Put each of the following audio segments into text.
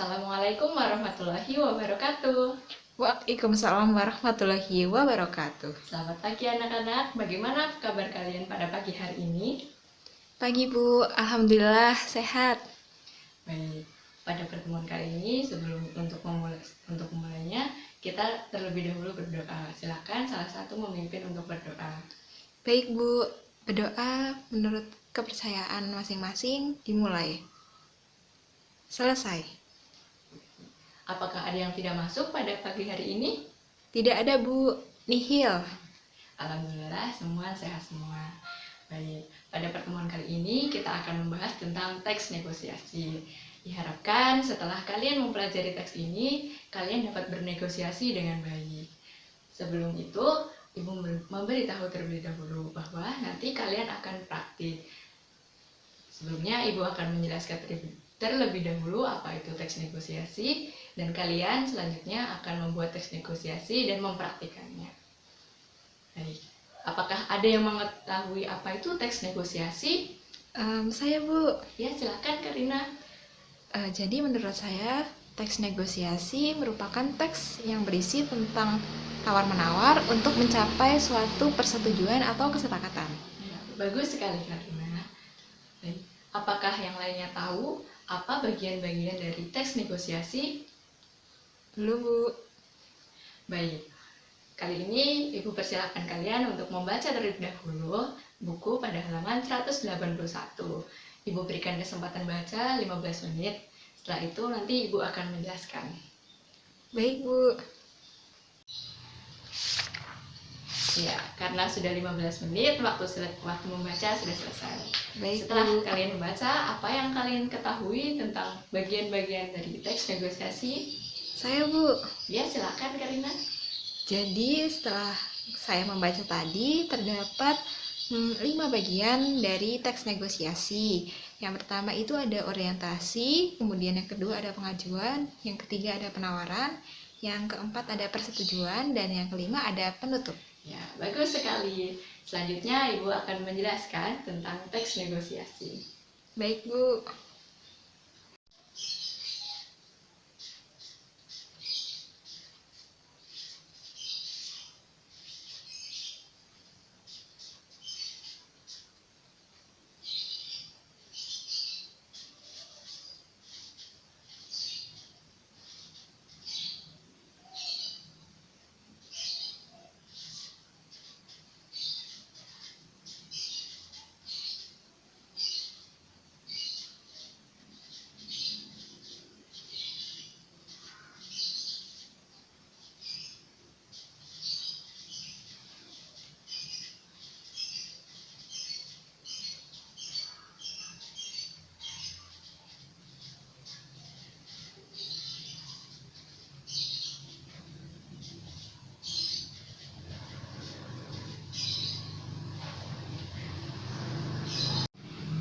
Assalamualaikum warahmatullahi wabarakatuh. Waalaikumsalam warahmatullahi wabarakatuh. Selamat pagi anak-anak, bagaimana kabar kalian pada pagi hari ini? Pagi Bu, Alhamdulillah sehat. Baik, pada pertemuan kali ini untuk memulainya, kita terlebih dahulu berdoa. Silakan salah satu memimpin untuk berdoa. Baik Bu, berdoa menurut kepercayaan masing-masing dimulai. Selesai. Apakah ada yang tidak masuk pada pagi hari ini? Tidak ada Bu, nihil. Alhamdulillah semua sehat semua. Baik, pada pertemuan kali ini kita akan membahas tentang teks negosiasi. Diharapkan setelah kalian mempelajari teks ini, kalian dapat bernegosiasi dengan baik. Sebelum itu, Ibu memberitahu terlebih dahulu bahwa nanti kalian akan praktik. Sebelumnya, Ibu akan menjelaskan terlebih dahulu apa itu teks negosiasi, dan kalian selanjutnya akan membuat teks negosiasi dan mempraktikannya. Baik, apakah ada yang mengetahui apa itu teks negosiasi? Saya Bu. Ya, silakan Karina. Jadi menurut saya, teks negosiasi merupakan teks yang berisi tentang tawar-menawar untuk mencapai suatu persetujuan atau kesepakatan. Ya, bagus sekali Karina. Baik, apakah yang lainnya tahu apa bagian-bagian dari teks negosiasi? Belum Bu. Baik, kali ini Ibu persilakan kalian untuk membaca terlebih dahulu buku pada halaman 181. Ibu berikan kesempatan baca 15 menit. Setelah itu nanti Ibu akan menjelaskan. Baik Bu. Ya, karena sudah 15 menit, waktu membaca sudah selesai. Baik, setelah Bu. kalian membaca, apa yang kalian ketahui tentang bagian-bagian dari teks negosiasi? Saya Bu. Ya, silakan Karina. Jadi setelah saya membaca tadi, terdapat 5 bagian dari teks negosiasi. Yang pertama itu ada orientasi, kemudian yang kedua ada pengajuan, yang ketiga ada penawaran, yang keempat ada persetujuan, dan yang kelima ada penutup. Ya, bagus sekali. Selanjutnya Ibu akan menjelaskan tentang teks negosiasi. Baik Bu.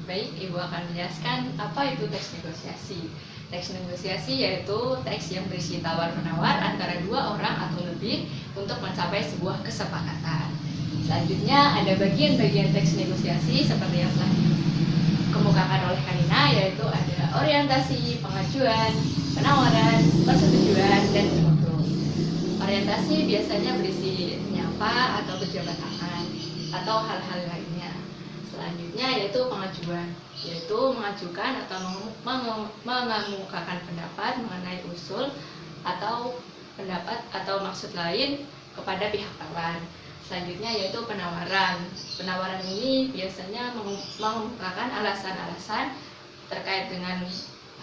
Baik, Ibu akan menjelaskan apa itu teks negosiasi. Teks negosiasi yaitu teks yang berisi tawar-menawar antara dua orang atau lebih untuk mencapai sebuah kesepakatan. Selanjutnya ada bagian-bagian teks negosiasi seperti yang telah dikemukakan oleh Karina, yaitu ada orientasi, pengajuan, penawaran, persetujuan, dan penutup. Orientasi biasanya berisi menyapa atau berjabat tangan atau hal-hal lainnya. Selanjutnya yaitu pengajuan, yaitu mengajukan atau mengemukakan pendapat mengenai usul atau pendapat atau maksud lain kepada pihak lawan. Selanjutnya yaitu penawaran. Penawaran ini biasanya mengemukakan alasan-alasan terkait dengan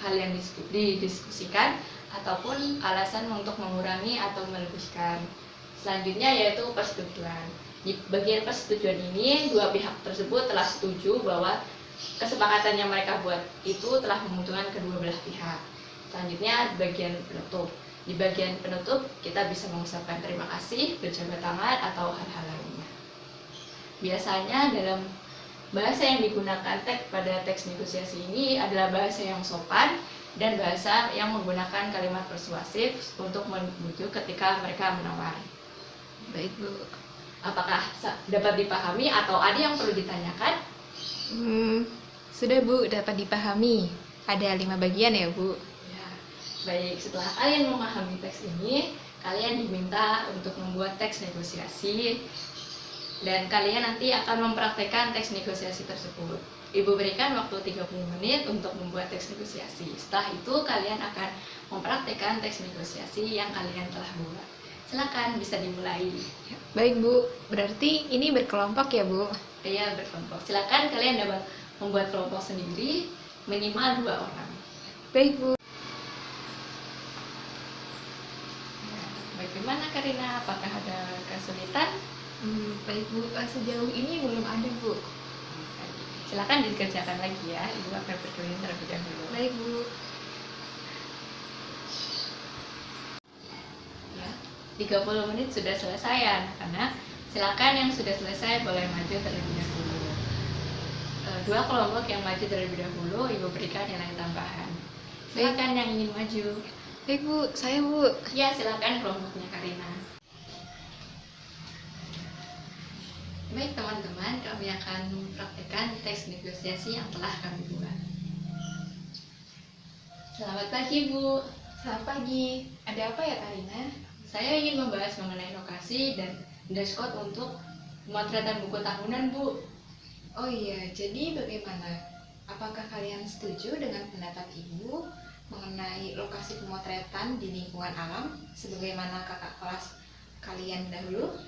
hal yang didiskusikan ataupun alasan untuk mengurangi atau melebihkan. Selanjutnya yaitu persetujuan. Di bagian persetujuan ini, dua pihak tersebut telah setuju bahwa kesepakatan yang mereka buat itu telah menguntungkan kedua belah pihak. Selanjutnya bagian penutup. Di bagian penutup kita bisa mengucapkan terima kasih, berjabat tangan, atau hal-hal lainnya. Biasanya dalam bahasa yang digunakan pada teks negosiasi ini adalah bahasa yang sopan dan bahasa yang menggunakan kalimat persuasif untuk membujuk ketika mereka menawar. Baik Bu. Apakah dapat dipahami atau ada yang perlu ditanyakan? Sudah Bu, dapat dipahami. Ada 5 bagian ya Bu? Ya. Baik, setelah kalian memahami teks ini, kalian diminta untuk membuat teks negosiasi dan kalian nanti akan mempraktekkan teks negosiasi tersebut. Ibu berikan waktu 30 menit untuk membuat teks negosiasi. Setelah itu kalian akan mempraktekkan teks negosiasi yang kalian telah buat. Silakan bisa dimulai. Baik Bu, berarti ini berkelompok ya Bu? Iya, berkelompok. Silakan kalian dapat membuat kelompok sendiri minimal 2 orang. Baik Bu. Bagaimana Karina? Apakah ada kesulitan? Baik Bu, sejauh ini belum ada Bu. Silakan dikerjakan lagi ya. Ibu akan berkeliling terlebih dahulu. Baik Bu. Ya, 30 menit sudah selesai ya anak-anak. Silakan yang sudah selesai boleh maju terlebih dahulu. 2 kelompok yang maju terlebih dahulu, Ibu berikan nilai tambahan. Silakan yang ingin maju. Baik Bu, saya Bu. Ya, silakan kelompoknya Karina. Baik teman-teman, kami akan mempraktikkan teks negosiasi yang telah kami buat. Selamat pagi Bu. Selamat pagi. Ada apa ya Karina? Saya ingin membahas mengenai lokasi dan dress code untuk pemotretan buku tahunan Bu. Oh iya, jadi bagaimana? Apakah kalian setuju dengan pendapat Ibu mengenai lokasi pemotretan di lingkungan alam sebagaimana kakak kelas kalian dahulu?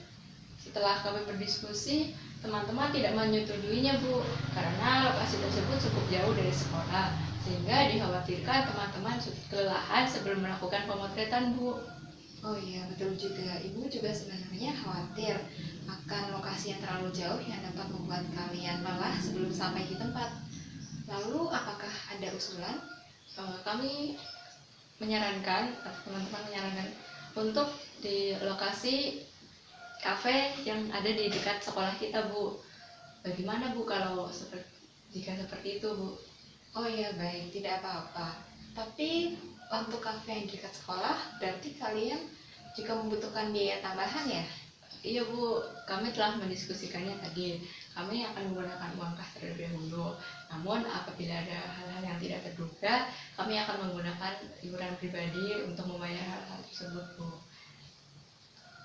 Setelah kami berdiskusi, teman-teman tidak menyetujuinya Bu, karena lokasi tersebut cukup jauh dari sekolah, sehingga dikhawatirkan teman-teman kelelahan sebelum melakukan pemotretan Bu. Oh iya, betul juga. Ibu juga sebenarnya khawatir akan lokasi yang terlalu jauh yang dapat membuat kalian lelah sebelum sampai di tempat. Lalu, apakah ada usulan? Kami menyarankan, teman-teman menyarankan untuk di lokasi kafe yang ada di dekat sekolah kita Bu. Bagaimana Bu kalau jika seperti itu Bu? Oh iya, baik, tidak apa-apa. Tapi untuk kafe yang dekat sekolah, berarti kalian juga membutuhkan biaya tambahan ya? Iya Bu, kami telah mendiskusikannya tadi. Kami akan menggunakan uang kas terlebih dahulu. Namun apabila ada hal-hal yang tidak terduga, kami akan menggunakan iuran pribadi untuk membayar hal tersebut Bu.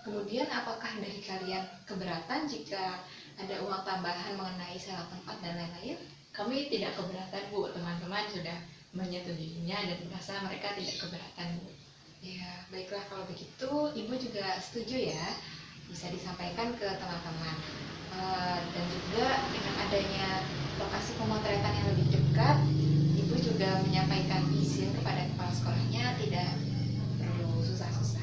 Kemudian apakah dari kalian keberatan jika ada uang tambahan mengenai sewa tempat dan lain-lain? Kami tidak keberatan Bu, teman-teman sudah menyetujuinya dan merasa mereka tidak keberatan Bu. Ya, baiklah kalau begitu, Ibu juga setuju ya, bisa disampaikan ke teman-teman. Dan juga dengan adanya lokasi pemotretan yang lebih dekat, Ibu juga menyampaikan izin kepada kepala sekolahnya, tidak perlu susah-susah.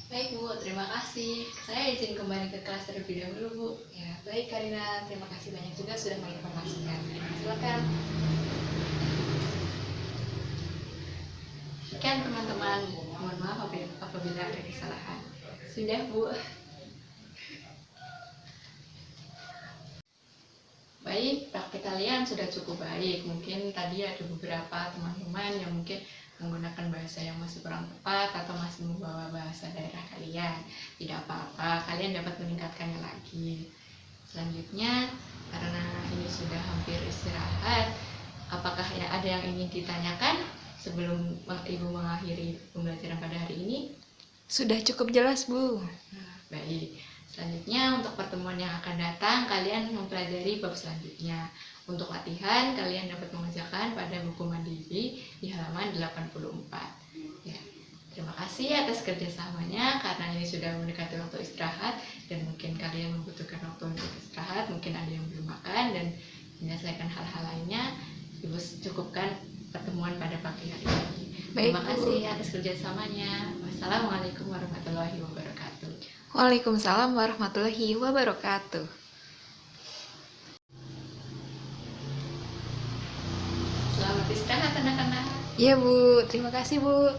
Baik Bu, terima kasih. Saya izin kembali ke kelas terlebih dahulu Bu. Ya, baik Karina, terima kasih banyak juga sudah menginformasikan. Silakan. Sekian teman-teman, mohon maaf apabila ada kesalahan. Sudah Bu. Baik, praktik kalian sudah cukup baik. Mungkin tadi ada beberapa teman-teman yang mungkin menggunakan bahasa yang masih kurang tepat atau masih membawa bahasa daerah kalian. Tidak apa-apa, kalian dapat meningkatkannya lagi. Selanjutnya, karena ini sudah hampir istirahat, apakah ada yang ingin ditanyakan sebelum Ibu mengakhiri pembelajaran pada hari ini? Sudah cukup jelas Bu. Baik, selanjutnya untuk pertemuan yang akan datang, kalian mempelajari bab selanjutnya. Untuk latihan, kalian dapat mengerjakan pada buku mandiri di halaman 84. Ya, terima kasih atas kerjasamanya, karena ini sudah mendekati waktu istirahat dan mungkin kalian membutuhkan waktu untuk istirahat, mungkin ada yang belum makan dan menyelesaikan hal-hal lainnya. Ibu cukupkan pertemuan pada pagi hari ini. Terima kasih atas kerjasamanya. Wassalamualaikum warahmatullahi wabarakatuh. Waalaikumsalam warahmatullahi wabarakatuh. Selamat istirahat anak-anak. Iya Bu, terima kasih Bu.